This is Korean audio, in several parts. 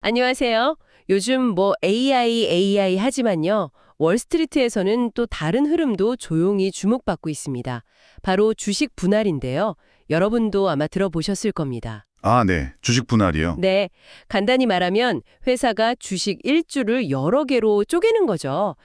안녕하세요. 요즘 AI 하지만요. 월스트리트에서는 또 다른 흐름도 조용히 주목받고 있습니다. 바로 주식 분할인데요. 여러분도 아마 들어보셨을 겁니다. 아, 네. 주식 분할이요. 네, 간단히 말하면 회사가 주식 일주를 여러 개로 쪼개는 거죠.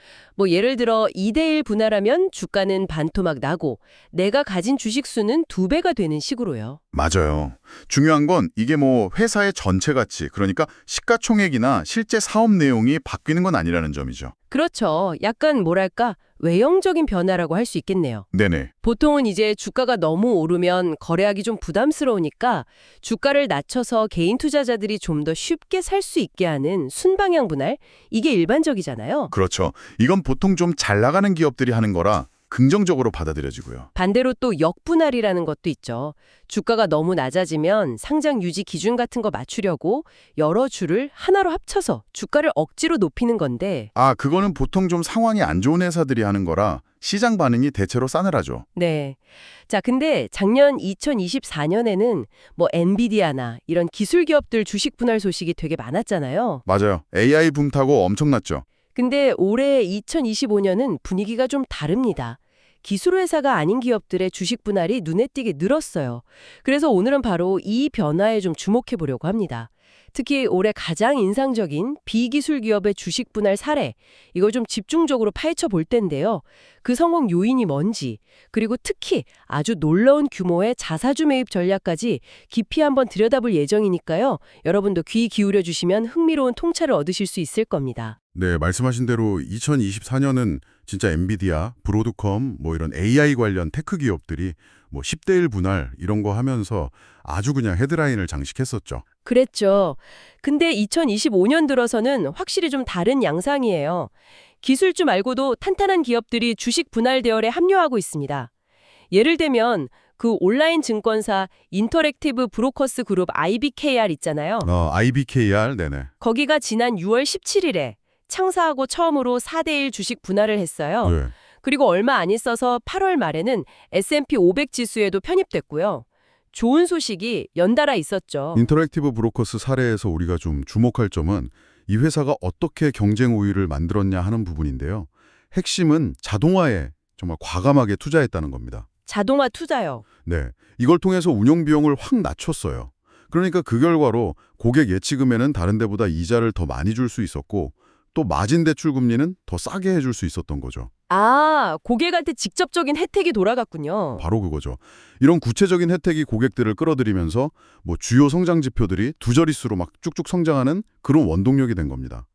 예를 들어 2대1 분할하면 주가는 반토막 나고 내가 가진 주식 수는 2배가 되는 식으로요. 맞아요. 중요한 건 이게 회사의 전체 가치, 그러니까 시가총액이나 실제 사업 내용이 바뀌는 건 아니라는 점이죠. 그렇죠. 약간 뭐랄까 외형적인 변화라고 할 수 있겠네요. 네네. 보통은 이제 주가가 너무 오르면 거래하기 좀 부담스러우니까 주가를 낮춰서 개인 투자자들이 좀 더 쉽게 살 수 있게 하는 순방향 분할, 이게 일반적이잖아요. 그렇죠. 이건 보통 좀 잘 나가는 기업들이 하는 거라 긍정적으로 받아들여지고요. 반대로 또 역분할이라는 것도 있죠. 주가가 너무 낮아지면 상장 유지 기준 같은 거 맞추려고 여러 주를 하나로 합쳐서 주가를 억지로 높이는 건데, 아, 그거는 보통 좀 상황이 안 좋은 회사들이 하는 거라 시장 반응이 대체로 싸늘하죠. 네. 자, 근데 작년 2024년에는 엔비디아나 이런 기술 기업들 주식 분할 소식이 되게 많았잖아요. 맞아요. AI 붐 타고 엄청났죠. 근데 올해 2025년은 분위기가 좀 다릅니다. 기술 회사가 아닌 기업들의 주식 분할이 눈에 띄게 늘었어요. 그래서 오늘은 바로 이 변화에 좀 주목해 보려고 합니다. 특히 올해 가장 인상적인 비기술 기업의 주식 분할 사례, 이걸 좀 집중적으로 파헤쳐 볼 텐데요. 그 성공 요인이 뭔지, 그리고 특히 아주 놀라운 규모의 자사주 매입 전략까지 깊이 한번 들여다볼 예정이니까요. 여러분도 귀 기울여 주시면 흥미로운 통찰을 얻으실 수 있을 겁니다. 네, 말씀하신 대로 2024년은 진짜 엔비디아, 브로드컴, 이런 AI 관련 테크 기업들이 10대 1 분할 이런 거 하면서 아주 그냥 헤드라인을 장식했었죠. 그랬죠. 근데 2025년 들어서는 확실히 좀 다른 양상이에요. 기술주 말고도 탄탄한 기업들이 주식 분할 대열에 합류하고 있습니다. 예를 들면 그 온라인 증권사 인터랙티브 브로커스 그룹 IBKR 있잖아요. IBKR, 네네. 거기가 지난 6월 17일에 창사하고 처음으로 4대1 주식 분할을 했어요. 네. 그리고 얼마 안 있어서 8월 말에는 S&P 500 지수에도 편입됐고요. 좋은 소식이 연달아 있었죠. 인터랙티브 브로커스 사례에서 우리가 좀 주목할 점은 이 회사가 어떻게 경쟁 우위를 만들었냐 하는 부분인데요. 핵심은 자동화에 정말 과감하게 투자했다는 겁니다. 자동화 투자요. 네, 이걸 통해서 운영 비용을 확 낮췄어요. 그러니까 그 결과로 고객 예치금에는 다른 데보다 이자를 더 많이 줄 수 있었고 또 마진 대출 금리는 더 싸게 해줄 수 있었던 거죠. 아, 고객한테 직접적인 혜택이 돌아갔군요. 바로 그거죠. 이런 구체적인 혜택이 고객들을 끌어들이면서 주요 성장 지표들이 두 자릿수로 막 쭉쭉 성장하는 그런 원동력이 된 겁니다.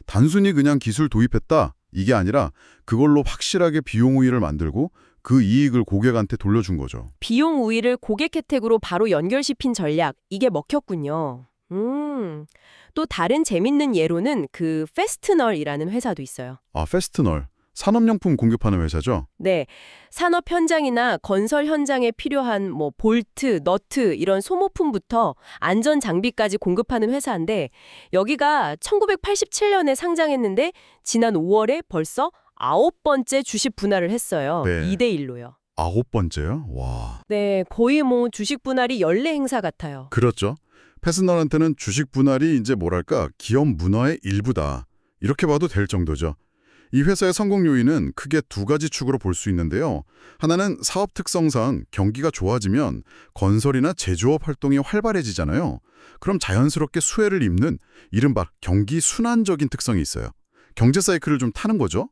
단순히 그냥 기술 도입했다 이게 아니라 그걸로 확실하게 비용 우위를 만들고 그 이익을 고객한테 돌려준 거죠. 비용 우위를 고객 혜택으로 바로 연결시킨 전략, 이게 먹혔군요. 또 다른 재밌는 예로는 그 페스트널이라는 회사도 있어요. 아, 페스트널. 산업용품 공급하는 회사죠? 네, 산업 현장이나 건설 현장에 필요한 볼트, 너트 이런 소모품부터 안전 장비까지 공급하는 회사인데 여기가 1987년에 상장했는데 지난 5월에 벌써 9번째 주식 분할을 했어요. 네. 2대 1로요. 9번째요? 와. 네, 거의 주식 분할이 연례 행사 같아요. 그렇죠. 페스널한테는 주식 분할이 이제 기업 문화의 일부다. 이렇게 봐도 될 정도죠. 이 회사의 성공 요인은 크게 두 가지 축으로 볼 수 있는데요. 하나는 사업 특성상 경기가 좋아지면 건설이나 제조업 활동이 활발해지잖아요. 그럼 자연스럽게 수혜를 입는 이른바 경기 순환적인 특성이 있어요. 경제 사이클을 좀 타는 거죠.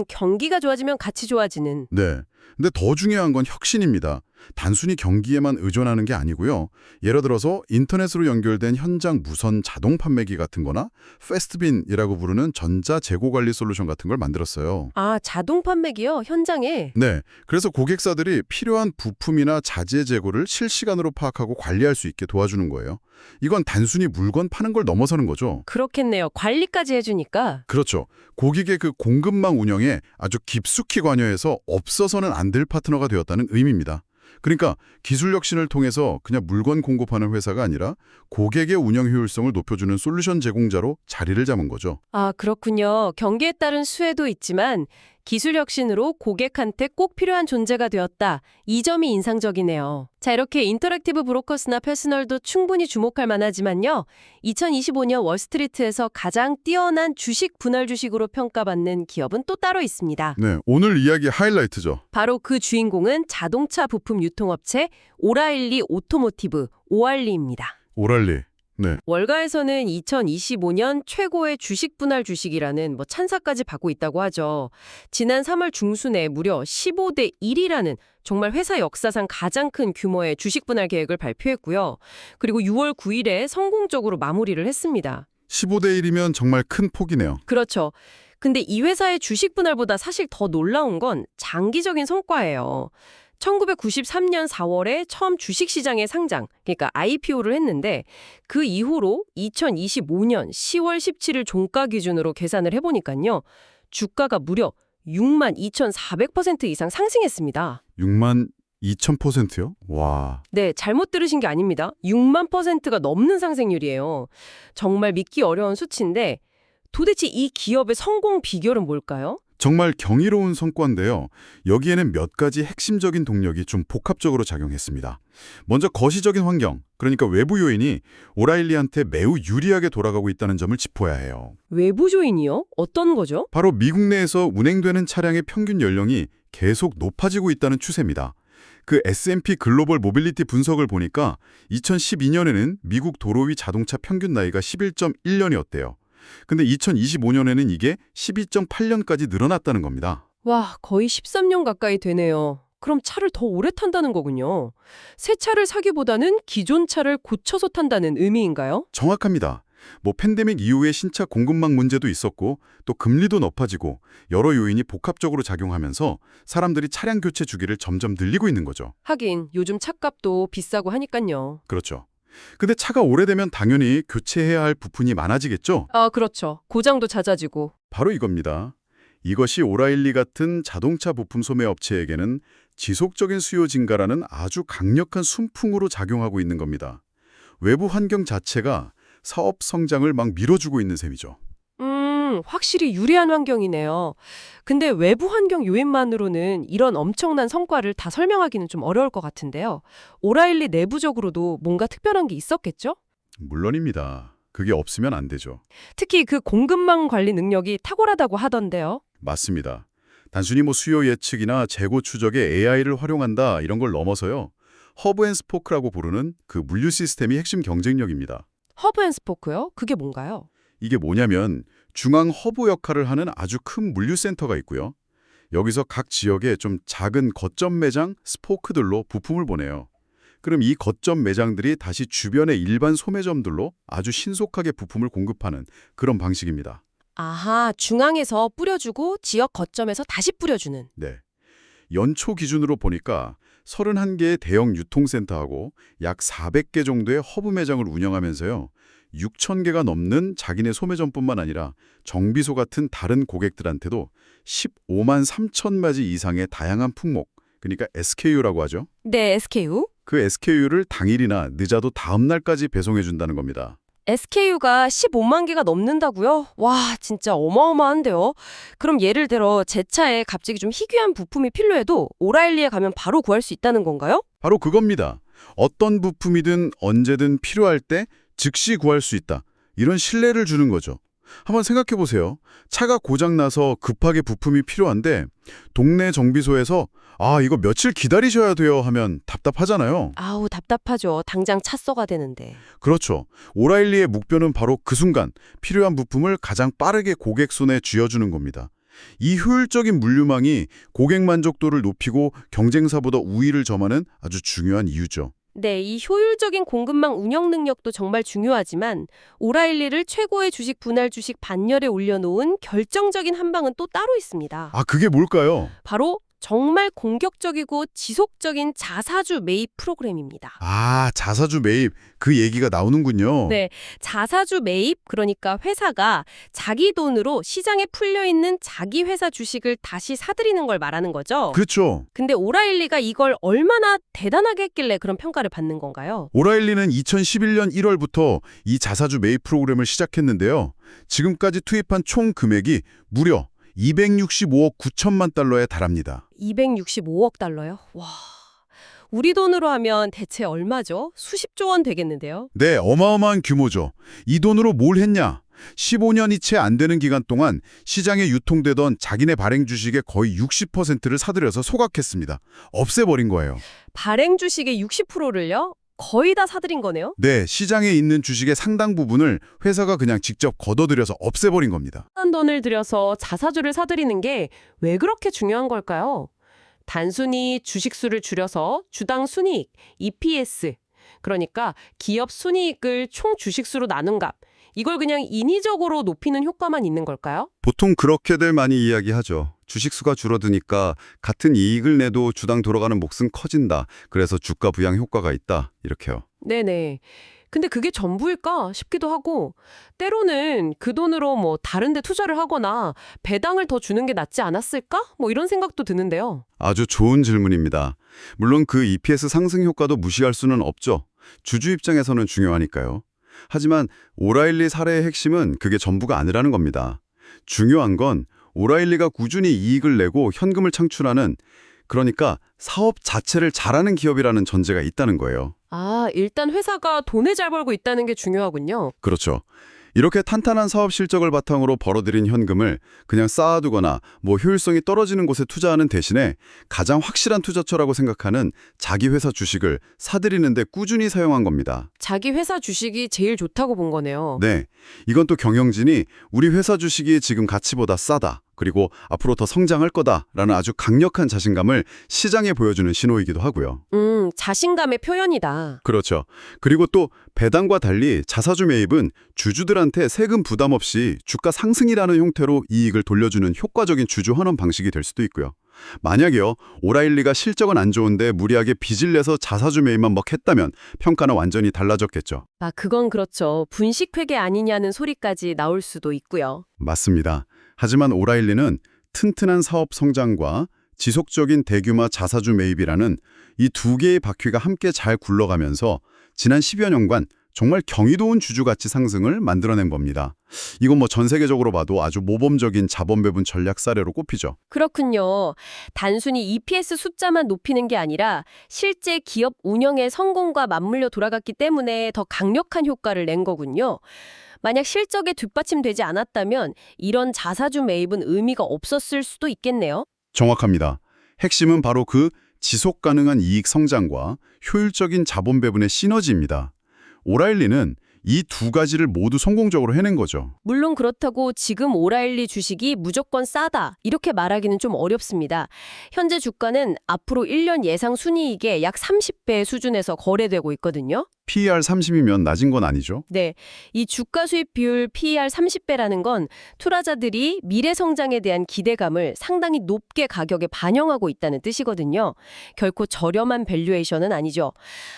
경기가 좋아지면 같이 좋아지는. 네. 근데 더 중요한 건 혁신입니다. 단순히 경기에만 의존하는 게 아니고요. 예를 들어서 인터넷으로 연결된 현장 무선 자동 판매기 같은 거나 패스트빈이라고 부르는 전자 재고 관리 솔루션 같은 걸 만들었어요. 아, 자동 판매기요? 현장에? 네. 그래서 고객사들이 필요한 부품이나 자재 재고를 실시간으로 파악하고 관리할 수 있게 도와주는 거예요. 이건 단순히 물건 파는 걸 넘어서는 거죠. 그렇겠네요. 관리까지 해주니까. 그렇죠. 고객의 그 공급망 운영에 아주 깊숙이 관여해서 없어서는 안 될 파트너가 되었다는 의미입니다. 그러니까 기술 혁신을 통해서 그냥 물건 공급하는 회사가 아니라 고객의 운영 효율성을 높여주는 솔루션 제공자로 자리를 잡은 거죠. 아, 그렇군요. 경기에 따른 수혜도 있지만 기술 혁신으로 고객한테 꼭 필요한 존재가 되었다. 이 점이 인상적이네요. 자, 이렇게 인터랙티브 브로커스나 퍼스널도 충분히 주목할 만하지만요. 2025년 월스트리트에서 가장 뛰어난 주식 분할 주식으로 평가받는 기업은 또 따로 있습니다. 네, 오늘 이야기 하이라이트죠. 바로 그 주인공은 자동차 부품 유통업체 오라일리 오토모티브, 오알리입니다. 오랄리. 네, 월가에서는 2025년 최고의 주식 분할 주식이라는 찬사까지 받고 있다고 하죠. 지난 3월 중순에 무려 15대 1이라는 정말 회사 역사상 가장 큰 규모의 주식 분할 계획을 발표했고요. 그리고 6월 9일에 성공적으로 마무리를 했습니다. 15대 1이면 정말 큰 폭이네요. 그렇죠. 근데 이 회사의 주식 분할보다 사실 더 놀라운 건 장기적인 성과예요. 1993년 4월에 처음 주식시장에 상장, 그러니까 IPO를 했는데 그 이후로 2025년 10월 17일 종가 기준으로 계산을 해보니까요. 주가가 무려 62,400% 이상 상승했습니다. 62,000%요? 와. 네, 잘못 들으신 게 아닙니다. 6만%가 넘는 상승률이에요. 정말 믿기 어려운 수치인데 도대체 이 기업의 성공 비결은 뭘까요? 정말 경이로운 성과인데요. 여기에는 몇 가지 핵심적인 동력이 좀 복합적으로 작용했습니다. 먼저 거시적인 환경, 그러니까 외부 요인이 오라일리한테 매우 유리하게 돌아가고 있다는 점을 짚어야 해요. 외부 조인이요? 어떤 거죠? 바로 미국 내에서 운행되는 차량의 평균 연령이 계속 높아지고 있다는 추세입니다. 그 S&P 글로벌 모빌리티 분석을 보니까 2012년에는 미국 도로 위 자동차 평균 나이가 11.1년이었대요. 근데 2025년에는 이게 12.8년까지 늘어났다는 겁니다. 와, 거의 13년 가까이 되네요. 그럼 차를 더 오래 탄다는 거군요. 새 차를 사기보다는 기존 차를 고쳐서 탄다는 의미인가요? 정확합니다. 팬데믹 이후에 신차 공급망 문제도 있었고 또 금리도 높아지고 여러 요인이 복합적으로 작용하면서 사람들이 차량 교체 주기를 점점 늘리고 있는 거죠. 하긴 요즘 차값도 비싸고 하니깐요. 그렇죠. 근데 차가 오래되면 당연히 교체해야 할 부품이 많아지겠죠? 아, 그렇죠. 고장도 잦아지고. 바로 이겁니다. 이것이 오라일리 같은 자동차 부품 소매 업체에게는 지속적인 수요 증가라는 아주 강력한 순풍으로 작용하고 있는 겁니다. 외부 환경 자체가 사업 성장을 막 밀어주고 있는 셈이죠. 확실히 유리한 환경이네요. 근데 외부 환경 요인만으로는 이런 엄청난 성과를 다 설명하기는 좀 어려울 것 같은데요. 오라일리 내부적으로도 뭔가 특별한 게 있었겠죠? 물론입니다. 그게 없으면 안 되죠. 특히 그 공급망 관리 능력이 탁월하다고 하던데요. 맞습니다. 단순히 수요 예측이나 재고 추적에 AI를 활용한다 이런 걸 넘어서요. 허브 앤 스포크라고 부르는 그 물류 시스템이 핵심 경쟁력입니다. 허브 앤 스포크요? 그게 뭔가요? 이게 뭐냐면 중앙 허브 역할을 하는 아주 큰 물류센터가 있고요. 여기서 각 지역에 좀 작은 거점 매장, 스포크들로 부품을 보내요. 그럼 이 거점 매장들이 다시 주변의 일반 소매점들로 아주 신속하게 부품을 공급하는 그런 방식입니다. 아하, 중앙에서 뿌려주고 지역 거점에서 다시 뿌려주는. 네. 연초 기준으로 보니까 31개의 대형 유통센터하고 약 400개 정도의 허브 매장을 운영하면서요. 6,000개가 넘는 자기네 소매점뿐만 아니라 정비소 같은 다른 고객들한테도 15만 3천 마지 이상의 다양한 품목, 그러니까 SKU라고 하죠. 네, SKU. 그 SKU를 당일이나 늦어도 다음 날까지 배송해준다는 겁니다. SKU가 15만 개가 넘는다고요? 와, 진짜 어마어마한데요. 그럼 예를 들어 제 차에 갑자기 좀 희귀한 부품이 필요해도 오라일리에 가면 바로 구할 수 있다는 건가요? 바로 그겁니다. 어떤 부품이든 언제든 필요할 때 즉시 구할 수 있다. 이런 신뢰를 주는 거죠. 한번 생각해 보세요. 차가 고장나서 급하게 부품이 필요한데 동네 정비소에서 이거 며칠 기다리셔야 돼요 하면 답답하잖아요. 아우, 답답하죠. 당장 차 써가 되는데. 그렇죠. 오라일리의 목표는 바로 그 순간 필요한 부품을 가장 빠르게 고객 손에 쥐어주는 겁니다. 이 효율적인 물류망이 고객 만족도를 높이고 경쟁사보다 우위를 점하는 아주 중요한 이유죠. 네, 이 효율적인 공급망 운영 능력도 정말 중요하지만 오라일리를 최고의 주식 분할 주식 반열에 올려놓은 결정적인 한 방은 또 따로 있습니다. 그게 뭘까요? 바로 정말 공격적이고 지속적인 자사주 매입 프로그램입니다. 자사주 매입. 그 얘기가 나오는군요. 네, 자사주 매입, 그러니까 회사가 자기 돈으로 시장에 풀려있는 자기 회사 주식을 다시 사들이는 걸 말하는 거죠. 그렇죠. 근데 오라일리가 이걸 얼마나 대단하게 했길래 그런 평가를 받는 건가요? 오라일리는 2011년 1월부터 이 자사주 매입 프로그램을 시작했는데요. 지금까지 투입한 총 금액이 무려 265억 9천만 달러에 달합니다. 265억 달러요? 와. 우리 돈으로 하면 대체 얼마죠? 수십조 원 되겠는데요. 네, 어마어마한 규모죠. 이 돈으로 뭘 했냐? 15년이 채 안 되는 기간 동안 시장에 유통되던 자기네 발행 주식의 거의 60%를 사들여서 소각했습니다. 없애버린 거예요. 발행 주식의 60%를요? 거의 다 사들인 거네요. 네, 시장에 있는 주식의 상당 부분을 회사가 그냥 직접 걷어들여서 없애버린 겁니다. 큰 돈을 들여서 자사주를 사들이는 게 왜 그렇게 중요한 걸까요? 단순히 주식수를 줄여서 주당 순이익, EPS, 그러니까 기업 순이익을 총 주식수로 나눈 값, 이걸 그냥 인위적으로 높이는 효과만 있는 걸까요? 보통 그렇게들 많이 이야기하죠. 주식수가 줄어드니까 같은 이익을 내도 주당 돌아가는 몫은 커진다. 그래서 주가 부양 효과가 있다. 이렇게요. 네네. 근데 그게 전부일까 싶기도 하고 때로는 그 돈으로 뭐 다른 데 투자를 하거나 배당을 더 주는 게 낫지 않았을까? 뭐 이런 생각도 드는데요. 아주 좋은 질문입니다. 물론 그 EPS 상승 효과도 무시할 수는 없죠. 주주 입장에서는 중요하니까요. 하지만 오라일리 사례의 핵심은 그게 전부가 아니라는 겁니다. 중요한 건 오라일리가 꾸준히 이익을 내고 현금을 창출하는, 그러니까 사업 자체를 잘하는 기업이라는 전제가 있다는 거예요. 아, 일단 회사가 돈을 잘 벌고 있다는 게 중요하군요. 그렇죠. 이렇게 탄탄한 사업 실적을 바탕으로 벌어들인 현금을 그냥 쌓아두거나 효율성이 떨어지는 곳에 투자하는 대신에 가장 확실한 투자처라고 생각하는 자기 회사 주식을 사들이는 데 꾸준히 사용한 겁니다. 자기 회사 주식이 제일 좋다고 본 거네요. 네, 이건 또 경영진이 우리 회사 주식이 지금 가치보다 싸다, 그리고 앞으로 더 성장할 거다라는 아주 강력한 자신감을 시장에 보여주는 신호이기도 하고요. 자신감의 표현이다. 그렇죠. 그리고 또 배당과 달리 자사주 매입은 주주들한테 세금 부담 없이 주가 상승이라는 형태로 이익을 돌려주는 효과적인 주주 환원 방식이 될 수도 있고요. 만약에요, 오라일리가 실적은 안 좋은데 무리하게 빚을 내서 자사주 매입만 막 했다면 평가는 완전히 달라졌겠죠. 아, 그건 그렇죠. 분식회계 아니냐는 소리까지 나올 수도 있고요. 맞습니다. 하지만 오라일리는 튼튼한 사업 성장과 지속적인 대규모 자사주 매입이라는 이 두 개의 바퀴가 함께 잘 굴러가면서 지난 10여 년간 정말 경이로운 주주 가치 상승을 만들어낸 겁니다. 이건 전 세계적으로 봐도 아주 모범적인 자본 배분 전략 사례로 꼽히죠. 그렇군요. 단순히 EPS 숫자만 높이는 게 아니라 실제 기업 운영의 성공과 맞물려 돌아갔기 때문에 더 강력한 효과를 낸 거군요. 만약 실적에 뒷받침되지 않았다면 이런 자사주 매입은 의미가 없었을 수도 있겠네요. 정확합니다. 핵심은 바로 그 지속 가능한 이익 성장과 효율적인 자본 배분의 시너지입니다. 오라일리는 이 두 가지를 모두 성공적으로 해낸 거죠. 물론 그렇다고 지금 오라일리 주식이 무조건 싸다 이렇게 말하기는 좀 어렵습니다. 현재 주가는 앞으로 1년 예상 순이익의 약 30배 수준에서 거래되고 있거든요. PER 30이면 낮은 건 아니죠? 네, 이 주가 수익 비율 PER 30배라는 건 투자자들이 미래 성장에 대한 기대감을 상당히 높게 가격에 반영하고 있다는 뜻이거든요. 결코 저렴한 밸류에이션은 아니죠.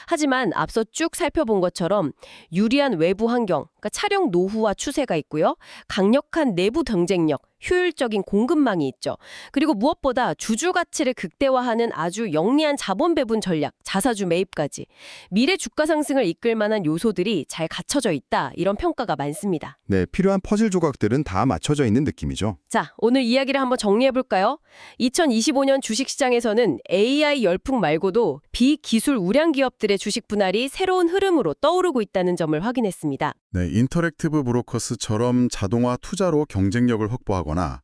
하지만 앞서 쭉 살펴본 것처럼 유리한 외부 환경, 그러니까 촬영 노후와 추세가 있고요. 강력한 내부 경쟁력, 효율적인 공급망이 있죠. 그리고 무엇보다 주주 가치를 극대화하는 아주 영리한 자본 배분 전략, 자사주 매입까지 미래 주가 상승을 이끌 만한 요소들이 잘 갖춰져 있다. 이런 평가가 많습니다. 네, 필요한 퍼즐 조각들은 다 맞춰져 있는 느낌이죠. 자, 오늘 이야기를 한번 정리해볼까요? 2025년 주식시장에서는 AI 열풍 말고도 비기술 우량 기업들의 주식 분할이 새로운 흐름으로 떠오르고 있다는 점을 확인했습니다. 네, 인터랙티브 브로커스처럼 자동화 투자로 경쟁력을 확보하거나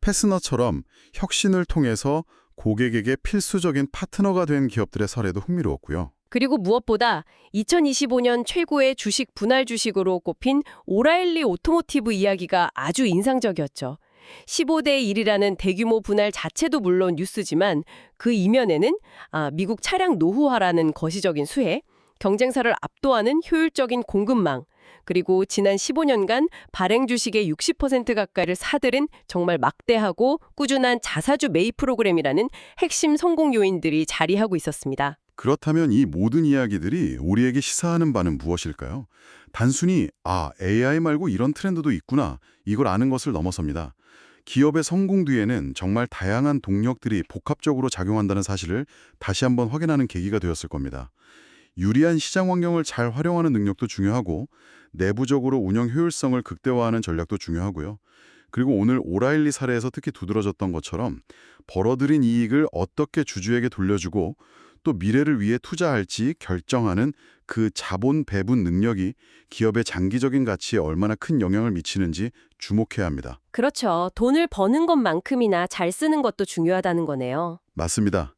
패스너처럼 혁신을 통해서 고객에게 필수적인 파트너가 된 기업들의 사례도 흥미로웠고요. 그리고 무엇보다 2025년 최고의 주식 분할 주식으로 꼽힌 오라일리 오토모티브 이야기가 아주 인상적이었죠. 15대 1이라는 대규모 분할 자체도 물론 뉴스지만 그 이면에는 미국 차량 노후화라는 거시적인 수혜, 경쟁사를 압도하는 효율적인 공급망, 그리고 지난 15년간 발행 주식의 60% 가까이를 사들인 정말 막대하고 꾸준한 자사주 매입 프로그램이라는 핵심 성공 요인들이 자리하고 있었습니다. 그렇다면 이 모든 이야기들이 우리에게 시사하는 바는 무엇일까요? 단순히 AI 말고 이런 트렌드도 있구나, 이걸 아는 것을 넘어섭니다. 기업의 성공 뒤에는 정말 다양한 동력들이 복합적으로 작용한다는 사실을 다시 한번 확인하는 계기가 되었을 겁니다. 유리한 시장 환경을 잘 활용하는 능력도 중요하고 내부적으로 운영 효율성을 극대화하는 전략도 중요하고요. 그리고 오늘 오라일리 사례에서 특히 두드러졌던 것처럼 벌어들인 이익을 어떻게 주주에게 돌려주고 또 미래를 위해 투자할지 결정하는 그 자본 배분 능력이 기업의 장기적인 가치에 얼마나 큰 영향을 미치는지 주목해야 합니다. 그렇죠. 돈을 버는 것만큼이나 잘 쓰는 것도 중요하다는 거네요. 맞습니다.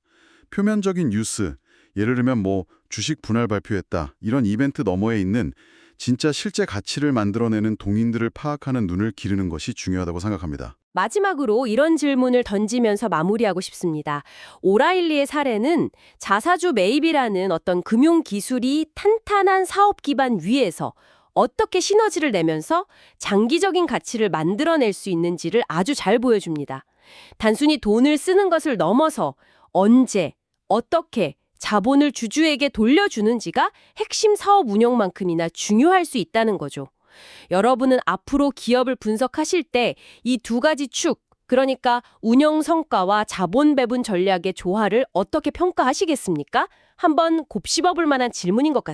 표면적인 뉴스, 예를 들면 뭐 주식 분할 발표했다 이런 이벤트 너머에 있는 진짜 실제 가치를 만들어내는 동인들을 파악하는 눈을 기르는 것이 중요하다고 생각합니다. 마지막으로 이런 질문을 던지면서 마무리하고 싶습니다. 오라일리의 사례는 자사주 매입이라는 어떤 금융 기술이 탄탄한 사업 기반 위에서 어떻게 시너지를 내면서 장기적인 가치를 만들어낼 수 있는지를 아주 잘 보여줍니다. 단순히 돈을 쓰는 것을 넘어서 언제, 어떻게 자본을 주주에게 돌려주는지가 핵심 사업 운영만큼이나 중요할 수 있다는 거죠. 여러분은 앞으로 기업을 분석하실 때 이 두 가지 축, 그러니까 운영 성과와 자본 배분 전략의 조화를 어떻게 평가하시겠습니까? 한번 곱씹어 볼 만한 질문인 것 같습니다.